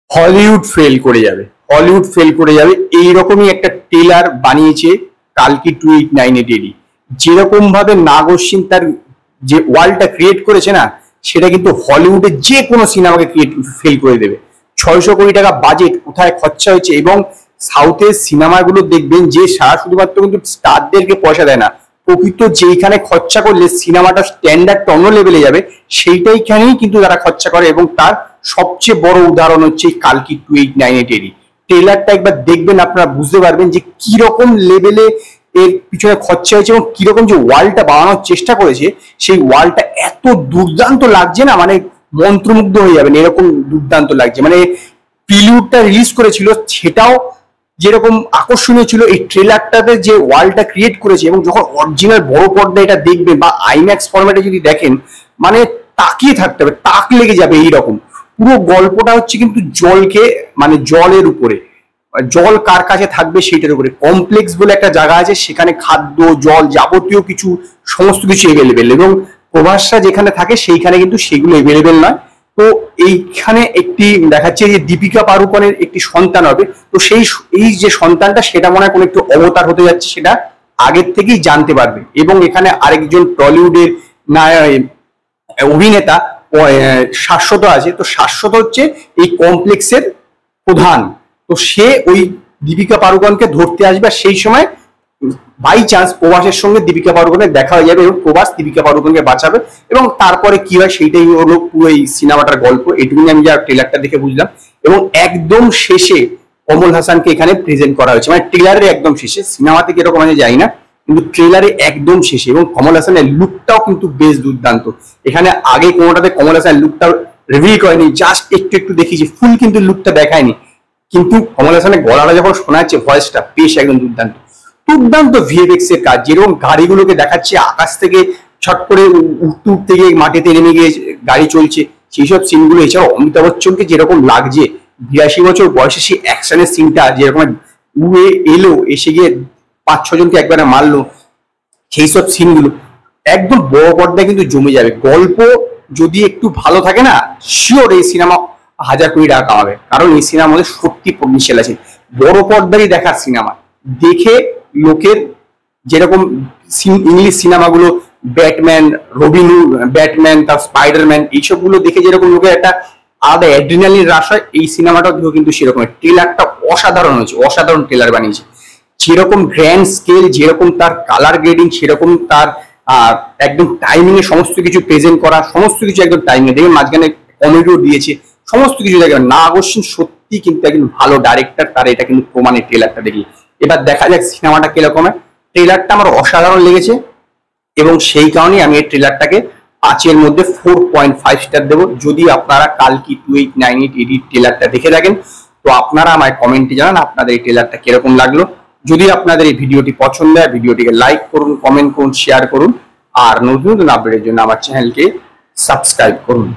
Hollywood fail করে যাবে, Hollywood fail করে যাবে এইরকমই একটা ট্রেলার বানিয়েছে কালকি 2898 এডি। যেরকম ভাবে নাগ অশ্বিন তার যে ওয়ার্ল্ডটা ক্রিয়েট করেছে না, সেটা কিন্তু হলিউডের যে কোনো সিনেমাকে ফেল করে দেবে। 600 কোটি টাকা বাজেট কোথায় খরচা হয়েছে, এবং সাউথের সিনেমাগুলো দেখবেন যে সারা শুধুমাত্র কিন্তু স্টারদেরকে পয়সা দেয় না, প্রকৃত যেইখানে খরচা করলে সিনেমাটা স্ট্যান্ডার্ড অন্য লেভেলে যাবে সেইটাইখানেই কিন্তু তারা খরচা করে। এবং তার সবচেয়ে বড় উদাহরণ হচ্ছে এই কালকি 2898 এরই ট্রেলারটা একবার দেখবেন, আপনারা বুঝতে পারবেন যে কিরকম লেভেলে এর পিছনে খরচা হয়েছে এবং কিরকম যে ওয়ার্ল্ডটা বানানোর চেষ্টা করেছে, সেই ওয়ার্ল্ডটা এত দুর্দান্ত লাগছে না, মানে মন্ত্রমুগ্ধ হয়ে যাবেন এরকম দুর্দান্ত লাগছে। মানে প্রিলিউডটা রিলিজ করেছিল সেটাও যেরকম আকর্ষণীয় ছিল, এই ট্রেলারটাতে যে ওয়ার্ল্ডটা ক্রিয়েট করেছে, এবং যখন অরিজিনাল বড় পর্দা এটা দেখবেন বা আইম্যাক্স ফরম্যাটে যদি দেখেন, মানে তাকিয়ে থাকতে হবে, তাক লেগে যাবে এইরকম। পুরো গল্পটা হচ্ছে কিন্তু জলকে, মানে জলের উপরে, জল কার কাছে থাকবে সেটার উপরে। কমপ্লেক্স বলে একটা জায়গা আছে, সেখানে খাদ্য জল যাবতীয় কিছু সমস্ত কিছু এভেলেবেল, এবং প্রবাসরা যেখানে থাকে সেইখানে কিন্তু সেগুলো এভেলেবেল নয়। তো এইখানে একটি দেখাচ্ছে যে দীপিকা পাড়ুকোনের একটি সন্তান হবে। তো এই যে সন্তানটা, সেটা মনে হয় কোনো একটু অবতার হতে যাচ্ছে, সেটা আগের থেকেই জানতে পারবে। এবং এখানে আরেকজন টলিউডের অভিনেতা শাশ্বত আছে। তো শাশ্বত হচ্ছে এই কমপ্লেক্সের প্রধান। তো সে ওই দীপিকা পাড়ুকোনকে ধরতে আসবে, আর সেই সময় বাই চান্স প্রভাসের সঙ্গে দীপিকা পাড়ুকোনের দেখা হয়ে যাবে এবং প্রভাস দীপিকা পাড়ুকোনকে বাঁচাবে। এবং তারপরে কি হয় সেইটাই হলো পুরো এই সিনেমাটার গল্প। এটুকুনি আমি যা ট্রেলারটা দেখে বুঝলাম। এবং একদম শেষে কমল হাসানকে এখানে প্রেজেন্ট করা হয়েছে, মানে ট্রেলারের একদম শেষে। সিনেমাতে কিরকম আমি জানি না, কিন্তু ট্রেলারে একদম শেষে। এবং কমল হাসানের লুকটাও কিন্তু বেশ দুর্দান্ত। এখানে আগে কোনোটাতে কমল হাসানের লুকটা রিভিল করেনি, জাস্ট একটু একটু দেখিয়েছি, ফুল কিন্তু লুকটা দেখায়নি। কিন্তু কমল হাসানের গলাটা যখন শোনা যাচ্ছে, ভয়েসটা বেশ একদম দুর্দান্ত। দুর্দান্ত ভিএফএক্স এর কাজ, যেরকম গাড়িগুলোকে দেখাচ্ছে আকাশ থেকে ছট করে উঠতে উঠতে গিয়ে মাটিতে নেমে গিয়ে গাড়ি চলছে, সেই সব সিনগুলো। এছাড়াও অমিতাভ বচ্চনকে যেরকম লাগছে, 82 বছর বয়সে সেই অ্যাকশনের সিনটা যেরকম উড়ে এলো, এসে গিয়ে 5-6 জনকে একবারে মারলো, সেই সব সিনগুলো একদম বড় পর্দায় কিন্তু জমে যাবে। গল্প যদি একটু ভালো থাকে না, শিওর এই সিনেমা 1000 কোটি টাকা কামাবে। কারণ এই সিনেমার মধ্যে সত্যি পটেনশিয়াল আছে। বড় পর্দারই দেখার সিনেমা দেখে লোকের, যেরকম ইংলিশ সিনেমাগুলো ব্যাটম্যান, ব্যাটম্যান, তার স্পাইডারম্যান, এইসবগুলো দেখে যেরকম লোকের একটা আলাদা অ্যাড্রিনালিন হ্রাস হয়, এই সিনেমাটাও দেখো কিন্তু সেরকম। ট্রেলারটা অসাধারণ হয়েছে, অসাধারণ ট্রেলার বানিয়েছে। যেরকম গ্র্যান্ড স্কেল, যেরকম তার কালার গ্রেডিং, সেরকম তার একদম টাইমিং এ সমস্ত কিছু প্রেজেন্ট করা, সমস্ত কিছু একদম টাইমিং এ। দেখবেন মাঝখানে কমেডিও দিয়েছে, সমস্ত কিছু দেখবেন। নাগ অশ্বিন সত্যি কিন্তু একজন ভালো ডাইরেক্টর, তার এটা কিন্তু প্রমাণের ট্রেলারটা দেখি। এবার দেখা যাক সিনেমাটা কিরকম হয়। ট্রেলারটা আমার অসাধারণ লেগেছে, এবং সেই কারণেই আমি এই ট্রেলারটাকে 5-এর মধ্যে 4.5 স্টার দেবো। যদি আপনারা কালকি 2898 এডি ট্রেলারটা দেখে থাকেন, তো আপনারা আমায় কমেন্টে জানান আপনাদের এই ট্রেলারটা কিরকম লাগলো। যদি আপনাদের এই ভিডিওটি পছন্দ হয়, ভিডিওটিকে লাইক করুন, কমেন্ট করুন, শেয়ার করুন, আর নতুন নতুন আপডেটের জন্য আমার চ্যানেলকে সাবস্ক্রাইব করুন।